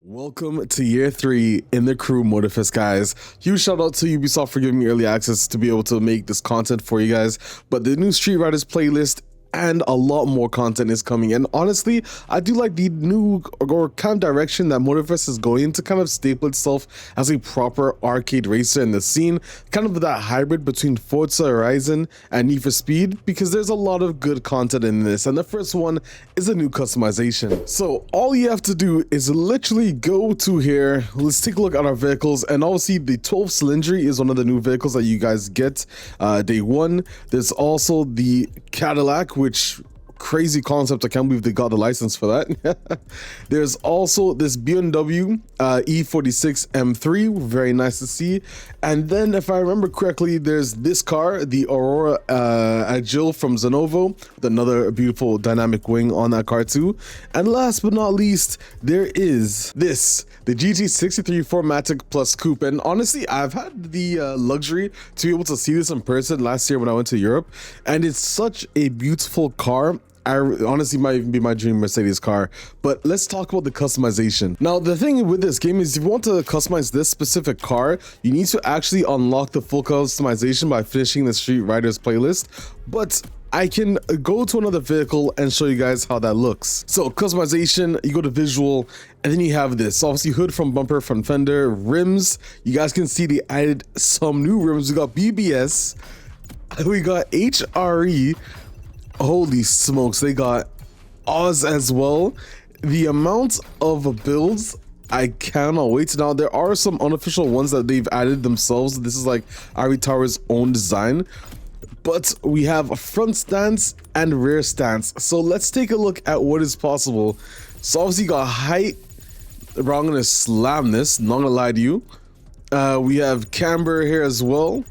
Welcome to year 3 in the crew Motorfest, guys. Huge shout out to Ubisoft for giving me early access to be able to make this content for you guys. But the new Street Riders playlist and a lot more content is coming, and honestly I do like the new or kind of direction that Motorfest is going to kind of staple itself as a proper arcade racer in the scene, kind of that hybrid between Forza Horizon and Need for Speed, because there's a lot of good content in this. And the first one is a new customization. So all you have to do is literally go to here. Let's take a look at our vehicles, and obviously the 12 Cylindry is one of the new vehicles that you guys get day one. There's also the Cadillac, which crazy concept. I can't believe they got the license for that. There's also this BMW E46 M3, very nice to see. And then if I remember correctly, there's this car, the Aurora Agile from Zenvo, with another beautiful dynamic wing on that car too. And last but not least, there is this, the GT63 4MATIC Plus Coupe. And honestly, I've had the luxury to be able to see this in person last year when I went to Europe, and it's such a beautiful car. I honestly might even be my dream Mercedes car. But let's talk about the customization. Now, the thing with this game is if you want to customize this specific car, you need to actually unlock the full customization by finishing the Street Riders playlist. But I can go to another vehicle and show you guys how that looks. So customization, you go to visual, and then you have this. Obviously hood, front bumper, front fender, rims. You guys can see they added some new rims. We got BBS, we got HRE. Holy smokes, they got Oz as well. The amount of builds, I cannot wait. Now, there are some unofficial ones that they've added themselves. This is like Ari Tower's own design. But we have a front stance and rear stance. So let's take a look at what is possible. So obviously you got height. Bro, I'm gonna slam this, not gonna lie to you. We have camber here as well.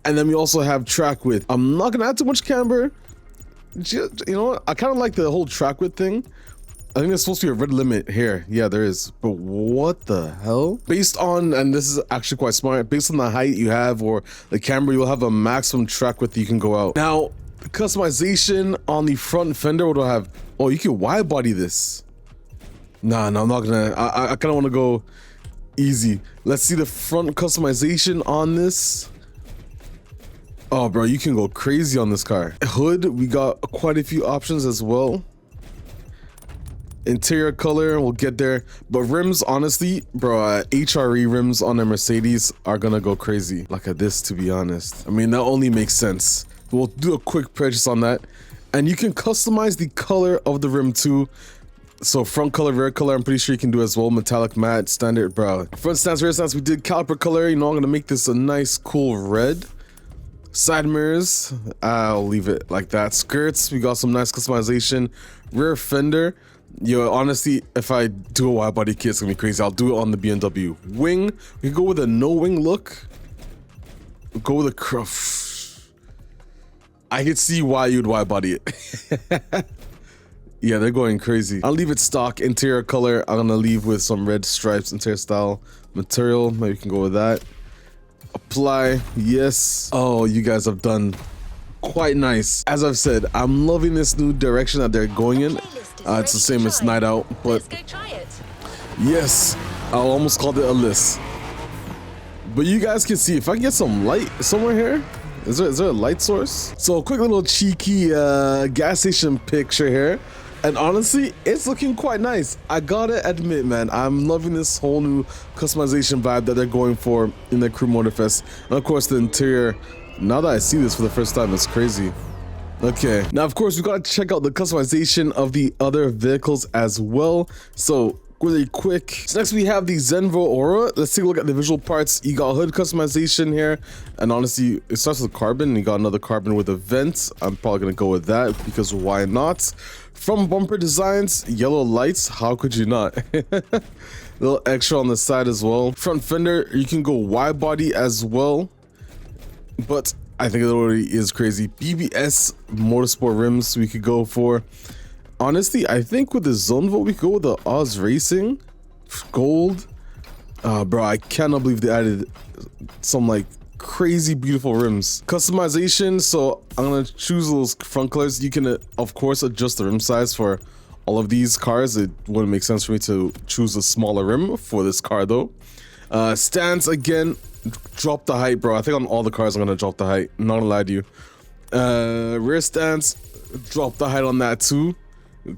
And then we also have track width. I'm not gonna add too much camber. You know what? I kind of like the whole track width thing. I think there's supposed to be a red limit here. Yeah, there is. But what the hell? Based on, and this is actually quite smart, based on the height you have or the camber, you'll have a maximum track width you can go out. Now, customization on the front fender, what do I have? Oh, you can wide body this. Nah, no, I'm not gonna. I kind of want to go easy. Let's see the front customization on this. Oh, bro, you can go crazy on this car. Hood, we got quite a few options as well. Interior color, we'll get there. But rims, honestly, bro, HRE rims on a Mercedes are gonna go crazy. Like at this, to be honest. I mean, that only makes sense. We'll do a quick purchase on that. And you can customize the color of the rim too. So front color, rear color, I'm pretty sure you can do as well. Metallic, matte, standard, bro. Front stance, rear stance, we did caliper color. You know, I'm gonna make this a nice, cool red. Side mirrors, I'll leave it like that. Skirts, we got some nice customization. Rear fender, yo, honestly, if I do a wide body kit, it's gonna be crazy. I'll do it on the BMW. Wing, we can go with a no wing look. Go with a cruff. I could see why you'd wide body it. Yeah, they're going crazy. I'll leave it stock. Interior color, I'm gonna leave with some red stripes. Interior style. Material, maybe we can go with that. Apply, yes. Oh, you guys have done quite nice. As I've said, I'm loving this new direction that they're going in. It's the same as Night Out, but yes, I almost called it a list. But you guys can see if I can get some light somewhere here. Is there a light source? So a quick little cheeky gas station picture here. And honestly, it's looking quite nice. I gotta admit, man, I'm loving this whole new customization vibe that they're going for in the Crew Motorfest. And of course, the interior, now that I see this for the first time, it's crazy. Okay, now of course, we gotta check out the customization of the other vehicles as well. So really quick. So next we have the Zenvo Aurora. Let's take a look at the visual parts. You got hood customization here, and honestly, it starts with carbon. You got another carbon with a vent. I'm probably gonna go with that because why not? From bumper designs, yellow lights. How could you not? Little extra on the side as well. Front fender, you can go wide body as well, but I think it already is crazy. BBS motorsport rims we could go for. Honestly, I think with the Zenvo, we could go with the Oz Racing gold. Bro, I cannot believe they added some like crazy beautiful rims. Customization, so I'm gonna choose those front colors. You can of course adjust the rim size for all of these cars. It wouldn't make sense for me to choose a smaller rim for this car though. Stance again, drop the height, bro. I think on all the cars I'm gonna drop the height, not gonna lie to you. Rear stance, drop the height on that too.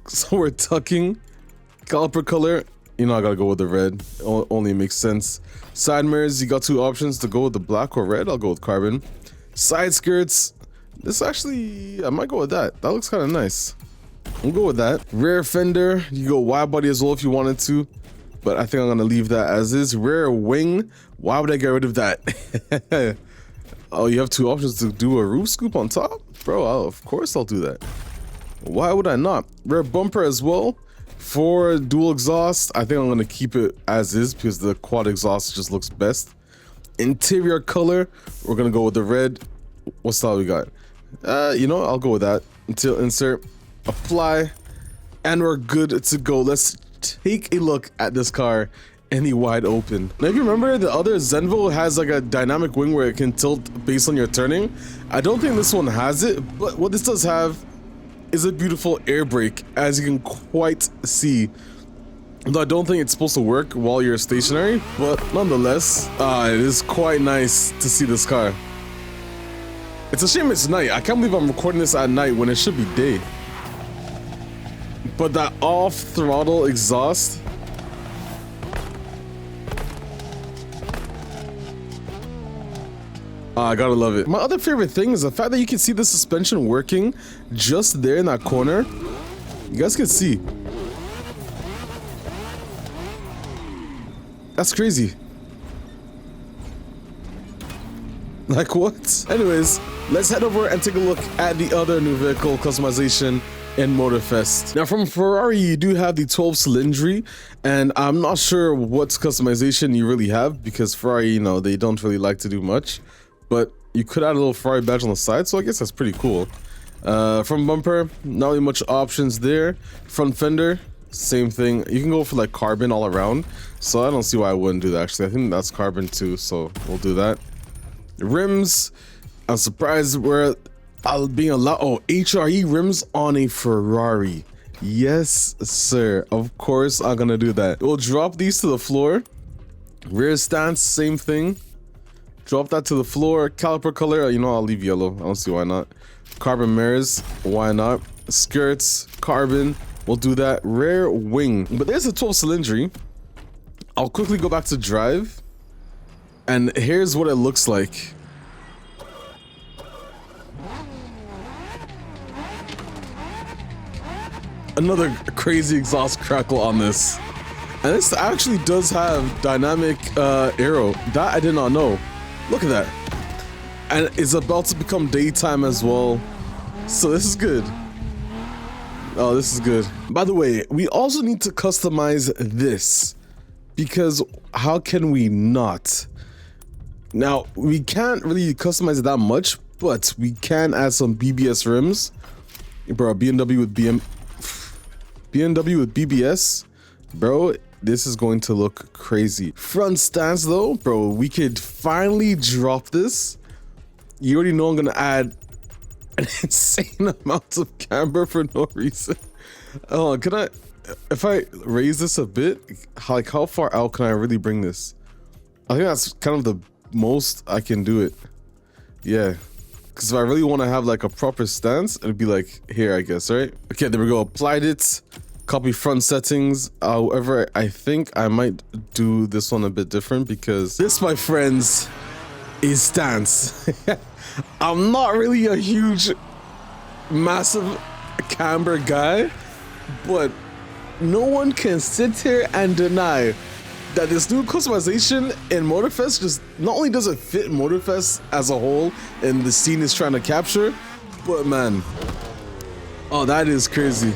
So we're tucking. Caliper color, you know I gotta go with the red, only makes sense. Side mirrors, you got two options to go with the black or red. I'll go with carbon. Side skirts, this actually, I might go with that. That looks kind of nice. I'll go with that. Rear fender, you go wide body as well if you wanted to, but I think I'm gonna leave that as is. Rear wing, why would I get rid of that? Oh, you have two options to do a roof scoop on top? Bro, of course I'll do that. Why would I not? Rear bumper as well. For dual exhaust, I think I'm gonna keep it as is because the quad exhaust just looks best. Interior color, we're gonna go with the red. What style we got? You know, I'll go with that. Until insert, apply, and we're good to go. Let's take a look at this car in the wide open. Now, if you remember, the other Zenvo has like a dynamic wing where it can tilt based on your turning. I don't think this one has it, but what this does have is a beautiful air brake, as you can quite see. Though I don't think it's supposed to work while you're stationary, but nonetheless, it is quite nice to see this car. It's a shame it's night. I can't believe I'm recording this at night when it should be day. But that off throttle exhaust, I gotta love it. My other favorite thing is the fact that you can see the suspension working just there in that corner. You guys can see. That's crazy. Like what? Anyways, let's head over and take a look at the other new vehicle customization in Motorfest. Now from Ferrari, you do have the 12 cylindry, and I'm not sure what customization you really have because Ferrari, you know, they don't really like to do much. But you could add a little Ferrari badge on the side, so I guess that's pretty cool. Front bumper, not really much options there. Front fender, same thing. You can go for like carbon all around, so I don't see why I wouldn't do that. Actually, I think that's carbon too, so we'll do that. Rims, I'm surprised we're being allowed. Oh, HRE rims on a Ferrari. Yes, sir. Of course, I'm gonna do that. We'll drop these to the floor. Rear stance, same thing. Drop that to the floor. Caliper color, you know, I'll leave yellow. I don't see why not. Carbon mirrors, why not? Skirts, carbon, we'll do that. Rear wing, but there's a 12 cylindry. I'll quickly go back to drive, and here's what it looks like. Another crazy exhaust crackle on this, and this actually does have dynamic aero. That I did not know. Look at that. And it's about to become daytime as well. So this is good. Oh, this is good. By the way, we also need to customize this, because how can we not? Now, we can't really customize it that much, but we can add some BBS rims. Bro, BMW with BBS. Bro, this is going to look crazy. Front stance though, bro, we could finally drop this. You already know I'm gonna add an insane amount of camber for no reason. Oh, can I, if I raise this a bit, like how far out can I really bring this? I think that's kind of the most I can do it. Yeah, because if I really want to have like a proper stance, it'd be like here, I guess, right? Okay, there we go. Applied it. Copy front settings. However, I think I might do this one a bit different because this, my friends, is stance. I'm not really a huge, massive camber guy, but no one can sit here and deny that this new customization in Motorfest just not only does it fit Motorfest as a whole and the scene is trying to capture, but man, oh, that is crazy.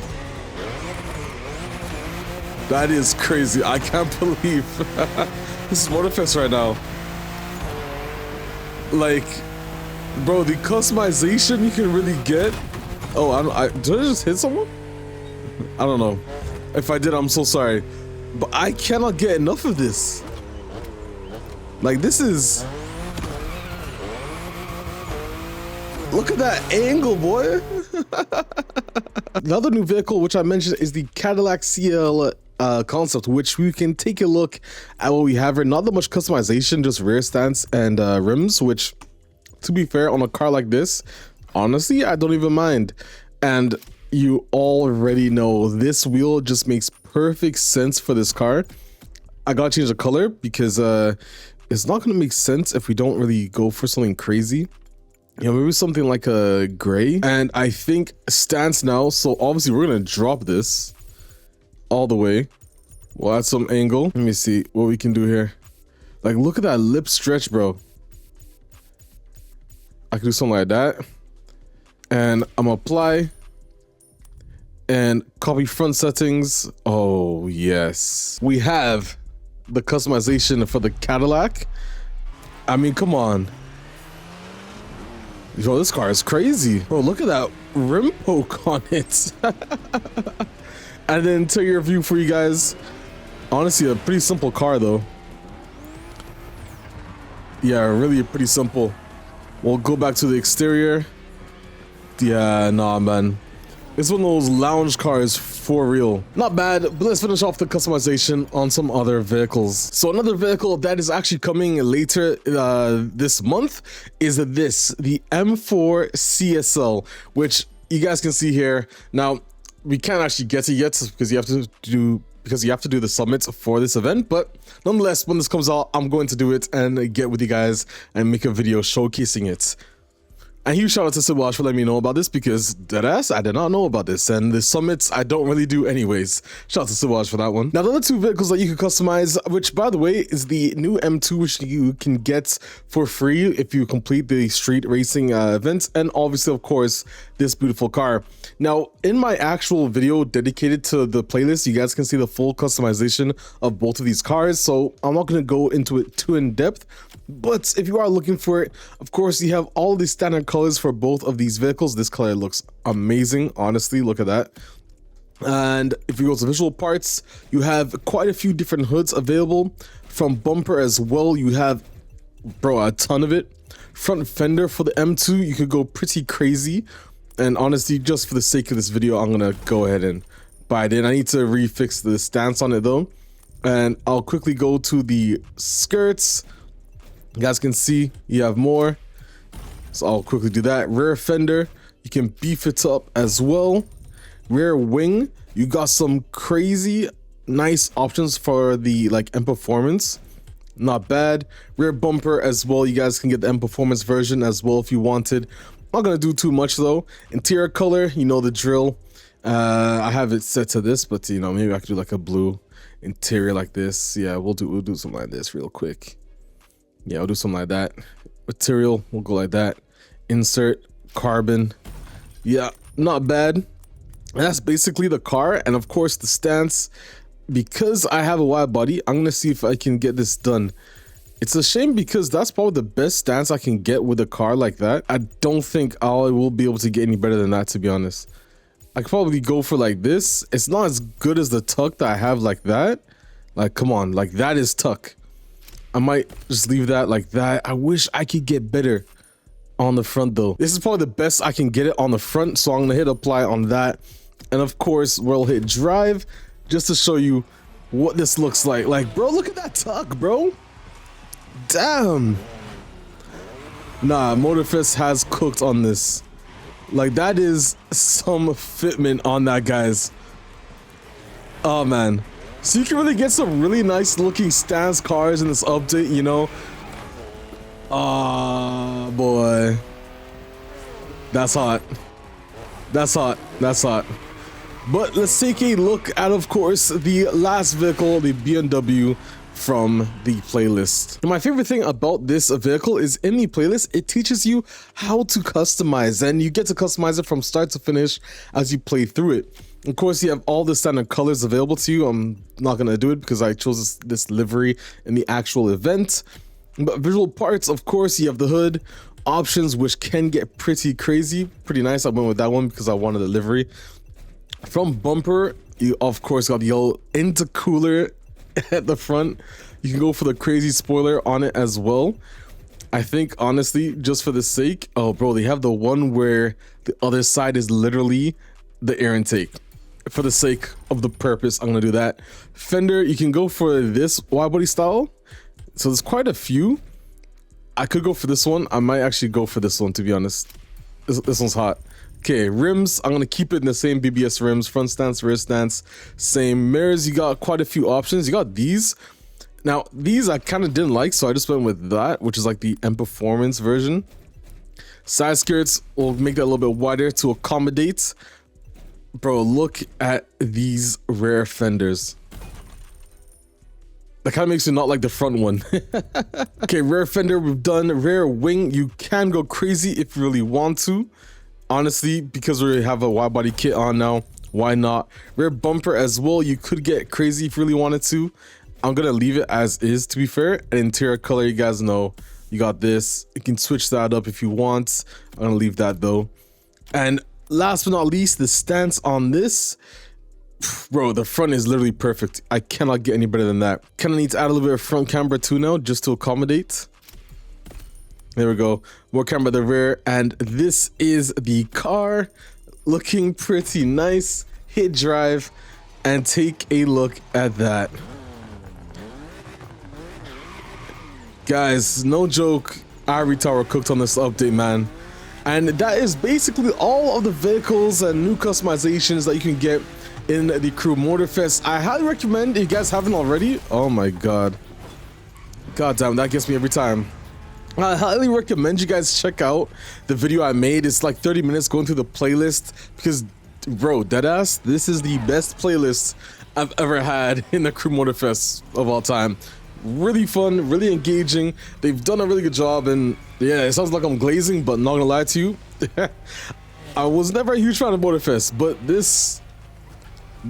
That is crazy. I can't believe this is Motorfest right now. Like, bro, the customization you can really get. Oh, did I just hit someone? I don't know. If I did, I'm so sorry. But I cannot get enough of this. Like, this is... Look at that angle, boy. The other new vehicle, which I mentioned, is the Cadillac Ciel concept, which we can take a look at what we have here. Not that much customization, just rear stance and rims, which, to be fair, on a car like this, honestly, I don't even mind. And you already know this wheel just makes perfect sense for this car. I gotta change the color because it's not gonna make sense if we don't really go for something crazy. You know, maybe something like a gray. And I think stance now, so obviously we're gonna drop this all the way. We'll add some angle. Let me see what we can do here. Like, look at that lip stretch, bro. I can do something like that. And I'm gonna apply and copy front settings. Oh, yes. We have the customization for the Cadillac. I mean, come on. Yo, this car is crazy. Bro, look at that rim poke on it. And then interior view for you guys. Honestly, a pretty simple car though. Yeah, really pretty simple. We'll go back to the exterior. Yeah, nah, man. It's one of those lounge cars for real. Not bad, but let's finish off the customization on some other vehicles. So another vehicle that is actually coming later this month is the M4 CSL, which you guys can see here. Now, we can't actually get it yet because you have to do the summits for this event, but nonetheless, when this comes out, I'm going to do it and get with you guys and make a video showcasing it. And huge shout out to Siwash for letting me know about this, because deadass, I did not know about this, and the summits I don't really do anyways. Shout out to Siwash for that one. Now the other two vehicles that you can customize, which by the way is the new M2, which you can get for free if you complete the street racing events, and obviously of course this beautiful car. Now in my actual video dedicated to the playlist, you guys can see the full customization of both of these cars, so I'm not going to go into it too in depth. But if you are looking for it, of course, you have all the standard colors for both of these vehicles. This color looks amazing, honestly. Look at that. And if you go to visual parts, you have quite a few different hoods available. From bumper as well, you have, bro, a ton of it. Front fender for the M2, you could go pretty crazy. And honestly, just for the sake of this video, I'm going to go ahead and buy it in. I need to refix the stance on it though. And I'll quickly go to the skirts. You guys can see you have more, so I'll quickly do that. Rear fender, you can beef it up as well. Rear wing, you got some crazy nice options for the like M Performance, not bad. Rear bumper as well, you guys can get the M Performance version as well if you wanted. Not gonna do too much though. Interior color, you know the drill. I have it set to this, but you know, maybe I could do like a blue interior like this. Yeah, we'll do something like this real quick. Yeah, I'll do something like that. Material, we'll go like that. Insert, carbon. Yeah, not bad. And that's basically the car. And of course the stance, because I have a wide body, I'm gonna see if I can get this done. It's a shame because that's probably the best stance I can get with a car like that. I don't think I will be able to get any better than that, to be honest. I could probably go for like this. It's not as good as the tuck that I have like that. Like, come on, like that is tuck. I might just leave that like that. I wish I could get better on the front though. This is probably the best I can get it on the front, so I'm gonna hit apply on that. And of course, we'll hit drive just to show you what this looks like. Like, bro, look at that tuck, bro. Damn. Nah, Motorfest has cooked on this. Like, that is some fitment on that, guys. Oh man. So you can really get some really nice looking stance cars in this update, you know. Oh boy. That's hot. That's hot. That's hot. But let's take a look at, of course, the last vehicle, the BMW from the playlist. My favorite thing about this vehicle is in the playlist, it teaches you how to customize, and you get to customize it from start to finish as you play through it. Of course, you have all the standard colors available to you. I'm not going to do it because I chose this livery in the actual event. But visual parts, of course, you have the hood options, which can get pretty crazy. Pretty nice. I went with that one because I wanted the livery. From bumper, you of course got the old intercooler at the front. You can go for the crazy spoiler on it as well. I think honestly, just for the sake, oh bro, they have the one where the other side is literally the air intake. For the sake of the purpose, I'm gonna do that. Fender, you can go for this wide body style. So there's quite a few. I could go for this one. I might actually go for this one, to be honest. This one's hot. Okay, rims, I'm gonna keep it in the same BBS rims, front stance, rear stance, same. Mirrors, you got quite a few options. You got these. Now, these I kind of didn't like, so I just went with that, which is like the M Performance version. Side skirts, will make that a little bit wider to accommodate. Bro, look at these rear fenders. That kind of makes it not like the front one. Okay, rear fender, we've done. Rear wing, you can go crazy if you really want to. Honestly, because we have a wide body kit on now, why not? Rear bumper as well, you could get crazy if you really wanted to. I'm gonna leave it as is, to be fair. And interior color, you guys know, you got this. You can switch that up if you want. I'm gonna leave that though. And last but not least, the stance on this. Bro, the front is literally perfect. I cannot get any better than that. Kind of need to add a little bit of front camera too now, just to accommodate. There we go. More camera at the rear. And this is the car. Looking pretty nice. Hit drive and take a look at that. Guys, no joke. Ivory Tower cooked on this update, man. And that is basically all of the vehicles and new customizations that you can get in the Crew Motorfest. I highly recommend, if you guys haven't already. Oh my god. God damn, that gets me every time. I highly recommend you guys check out the video I made. It's like 30 minutes going through the playlist because, bro, deadass, this is the best playlist I've ever had in the Crew Motorfest of all time. Really fun, really engaging. They've done a really good job, and yeah, it sounds like I'm glazing, but not gonna lie to you. I was never a huge fan of Motorfest, but this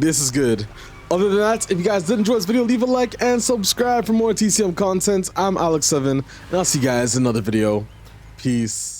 is good. Other than that, if you guys did enjoy this video, leave a like and subscribe for more TCM content. I'm Alex7, and I'll see you guys in another video. Peace.